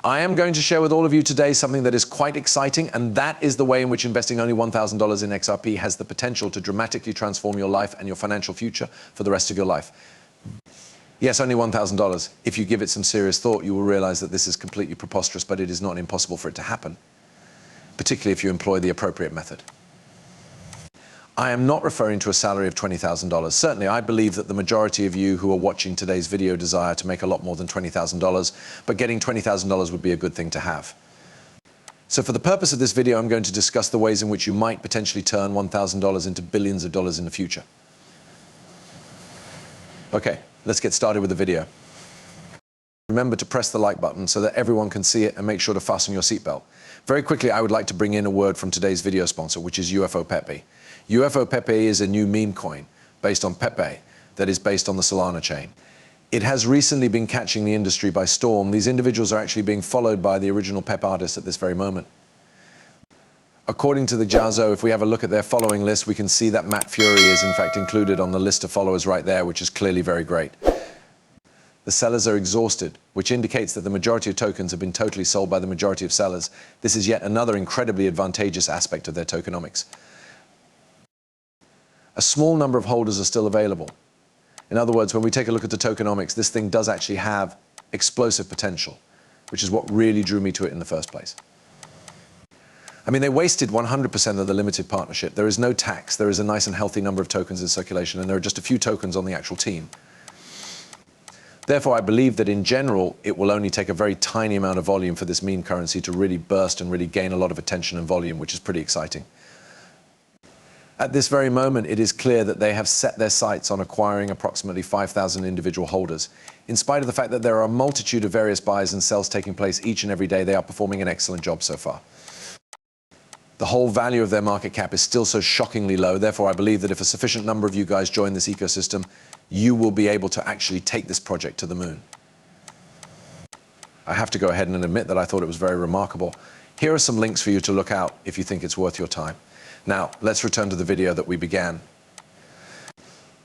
I am going to share with all of you today something that is quite exciting, and that is the way in which investing only $1,000 in XRP has the potential to dramatically transform your life and your financial future for the rest of your life. Yes, only $1,000. If you give it some serious thought, you will realize that this is completely preposterous, but it is not impossible for it to happen, particularly if you employ the appropriate method. I am not referring to a salary of $20,000. Certainly, I believe that the majority of you who are watching today's video desire to make a lot more than $20,000, but getting $20,000 would be a good thing to have. So for the purpose of this video, I'm going to discuss the ways in which you might potentially turn $1,000 into billions of dollars in the future. Okay, let's get started with the video. Remember to press the like button so that everyone can see it, and make sure to fasten your seatbelt. Very quickly, I would like to bring in a word from today's video sponsor, which is UFO-Pepe. UFO-Pepe is a new meme coin based on Pepe that is based on the Solana chain. It has recently been catching the industry by storm. These individuals are actually being followed by the original Pep artists at this very moment. According to the Jazo, if we have a look at their following list, we can see that Matt Fury is in fact included on the list of followers right there, which is clearly very great. The sellers are exhausted, which indicates that the majority of tokens have been totally sold by the majority of sellers. This is yet another incredibly advantageous aspect of their tokenomics. A small number of holders are still available. In other words, when we take a look at the tokenomics, this thing does actually have explosive potential, which is what really drew me to it in the first place. I mean, they wasted 100% of the limited partnership. There is no tax. There is a nice and healthy number of tokens in circulation, and there are just a few tokens on the actual team. Therefore, I believe that in general, it will only take a very tiny amount of volume for this meme currency to really burst and really gain a lot of attention and volume, which is pretty exciting. At this very moment, it is clear that they have set their sights on acquiring approximately 5,000 individual holders. In spite of the fact that there are a multitude of various buys and sells taking place each and every day, they are performing an excellent job so far. The whole value of their market cap is still so shockingly low. Therefore, I believe that if a sufficient number of you guys join this ecosystem, you will be able to actually take this project to the moon. I have to go ahead and admit that I thought it was very remarkable. Here are some links for you to look out if you think it's worth your time. Now, let's return to the video that we began.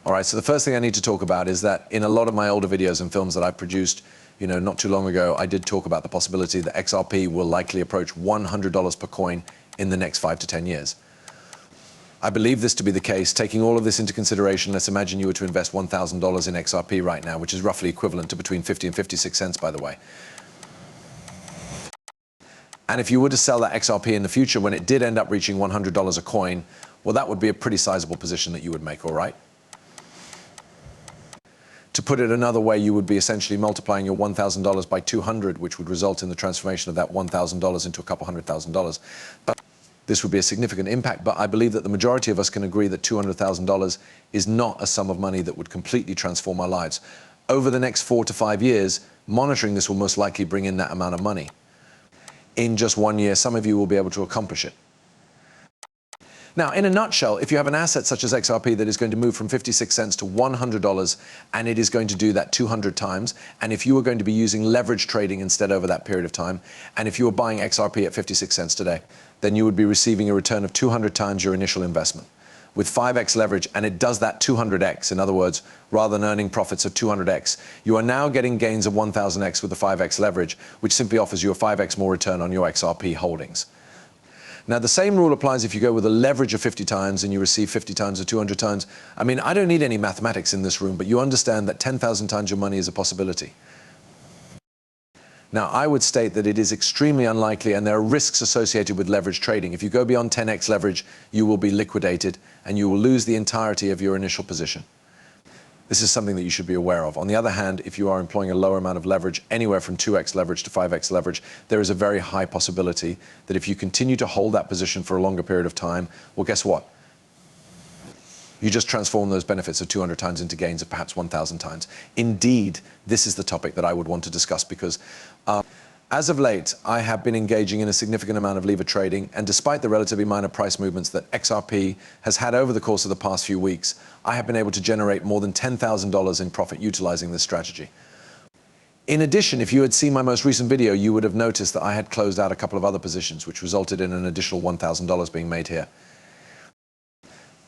All right, so the first thing I need to talk about is that in a lot of my older videos and films that I produced, not too long ago, I did talk about the possibility that XRP will likely approach $100 per coin in the next 5 to 10 years. I believe this to be the case. Taking all of this into consideration, let's imagine you were to invest $1,000 in XRP right now, which is roughly equivalent to between 50 and 56 cents, by the way. And if you were to sell that XRP in the future when it did end up reaching $100 a coin, well, that would be a pretty sizable position that you would make, all right? To put it another way, you would be essentially multiplying your $1,000 by 200, which would result in the transformation of that $1,000 into a couple $100,000. But this would be a significant impact, but I believe that the majority of us can agree that $200,000 is not a sum of money that would completely transform our lives. Over the next 4 to 5 years, monitoring this will most likely bring in that amount of money. In just 1 year, some of you will be able to accomplish it. Now, in a nutshell, if you have an asset such as XRP that is going to move from 56 cents to $100, and it is going to do that 200 times, and if you were going to be using leverage trading instead over that period of time, and if you were buying XRP at 56 cents today, then you would be receiving a return of 200 times your initial investment. With 5x leverage, and it does that 200x, in other words, rather than earning profits of 200x, you are now getting gains of 1000x with the 5x leverage, which simply offers you a 5x more return on your XRP holdings. Now, the same rule applies if you go with a leverage of 50 times and you receive 50 times or 200 times. I mean, I don't need any mathematics in this room, but you understand that 10,000 times your money is a possibility. Now, I would state that it is extremely unlikely, and there are risks associated with leverage trading. If you go beyond 10x leverage, you will be liquidated and you will lose the entirety of your initial position. This is something that you should be aware of. On the other hand, if you are employing a lower amount of leverage, anywhere from 2x leverage to 5x leverage, there is a very high possibility that if you continue to hold that position for a longer period of time, well, guess what? You just transform those benefits of 200 times into gains of perhaps 1,000 times. Indeed, this is the topic that I would want to discuss because as of late, I have been engaging in a significant amount of lever trading, and despite the relatively minor price movements that XRP has had over the course of the past few weeks, I have been able to generate more than $10,000 in profit utilizing this strategy. In addition, if you had seen my most recent video, you would have noticed that I had closed out a couple of other positions, which resulted in an additional $1,000 being made here.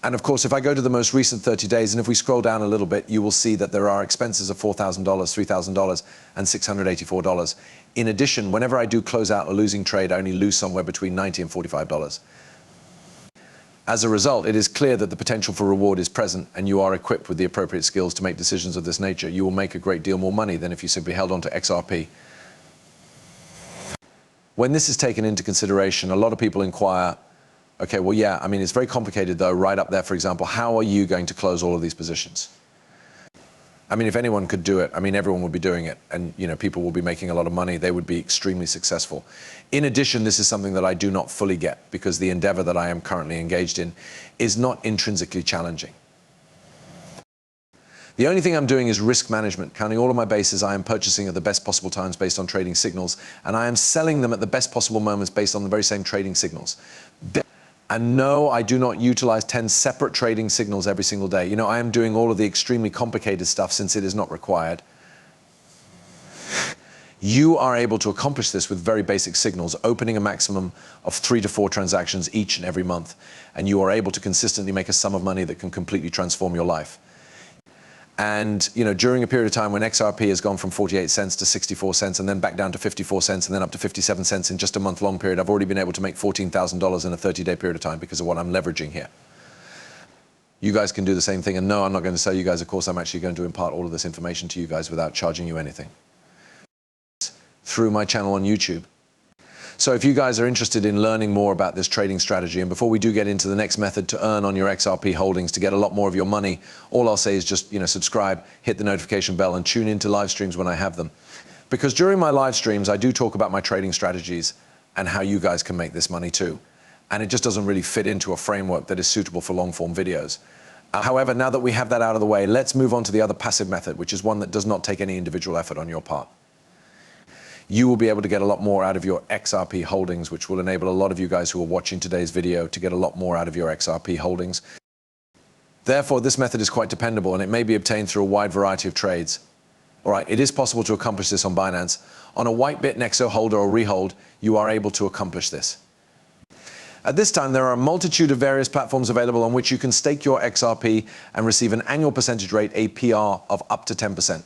And of course, if I go to the most recent 30 days, and if we scroll down a little bit, you will see that there are expenses of $4,000, $3,000, and $684. In addition, whenever I do close out a losing trade, I only lose somewhere between $90 and $45. As a result, it is clear that the potential for reward is present, and you are equipped with the appropriate skills to make decisions of this nature. You will make a great deal more money than if you simply held on to XRP. When this is taken into consideration, a lot of people inquire, okay, well, yeah, I mean, it's very complicated, though, right up there, for example, how are you going to close all of these positions? I mean, if anyone could do it, I mean, everyone would be doing it, and, you know, people will be making a lot of money. They would be extremely successful. In addition, this is something that I do not fully get, because the endeavor that I am currently engaged in is not intrinsically challenging. The only thing I'm doing is risk management. Counting all of my bases, I am purchasing at the best possible times based on trading signals, and I am selling them at the best possible moments based on the very same trading signals. And no, I do not utilize 10 separate trading signals every single day. You know, I am doing all of the extremely complicated stuff since it is not required. You are able to accomplish this with very basic signals, opening a maximum of 3 to 4 transactions each and every month. And you are able to consistently make a sum of money that can completely transform your life. And, you know, during a period of time when XRP has gone from 48 cents to 64 cents and then back down to 54 cents and then up to 57 cents in just a month-long period, I've already been able to make $14,000 in a 30-day period of time because of what I'm leveraging here. You guys can do the same thing. And no, I'm not going to sell you guys. Of course, I'm actually going to impart all of this information to you guys without charging you anything through my channel on YouTube. So if you guys are interested in learning more about this trading strategy, and before we do get into the next method to earn on your XRP holdings to get a lot more of your money, all I'll say is just, you know, subscribe, hit the notification bell, and tune into live streams when I have them. Because during my live streams, I do talk about my trading strategies and how you guys can make this money too. And it just doesn't really fit into a framework that is suitable for long-form videos. However, now that we have that out of the way, let's move on to the other passive method, which is one that does not take any individual effort on your part. You will be able to get a lot more out of your XRP holdings, which will enable a lot of you guys who are watching today's video to get a lot more out of your XRP holdings. Therefore, this method is quite dependable, and it may be obtained through a wide variety of trades. All right, it is possible to accomplish this on Binance. On a Whitebit, Nexo, Holder, or Rehold, you are able to accomplish this. At this time, there are a multitude of various platforms available on which you can stake your XRP and receive an annual percentage rate, APR, of up to 10%.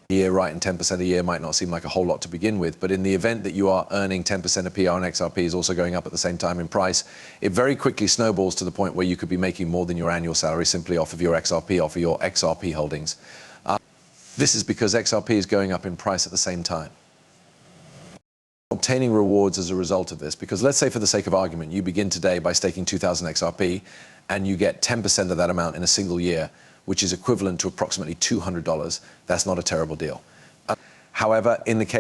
Year, right, and 10% a year might not seem like a whole lot to begin with, but in the event that you are earning 10% APR and XRP is also going up at the same time in price, it very quickly snowballs to the point where you could be making more than your annual salary simply off of your XRP holdings. This is because XRP is going up in price at the same time. Obtaining rewards as a result of this, because let's say for the sake of argument, you begin today by staking 2,000 XRP and you get 10% of that amount in a single year, which is equivalent to approximately $200. That's not a terrible deal. However, in the case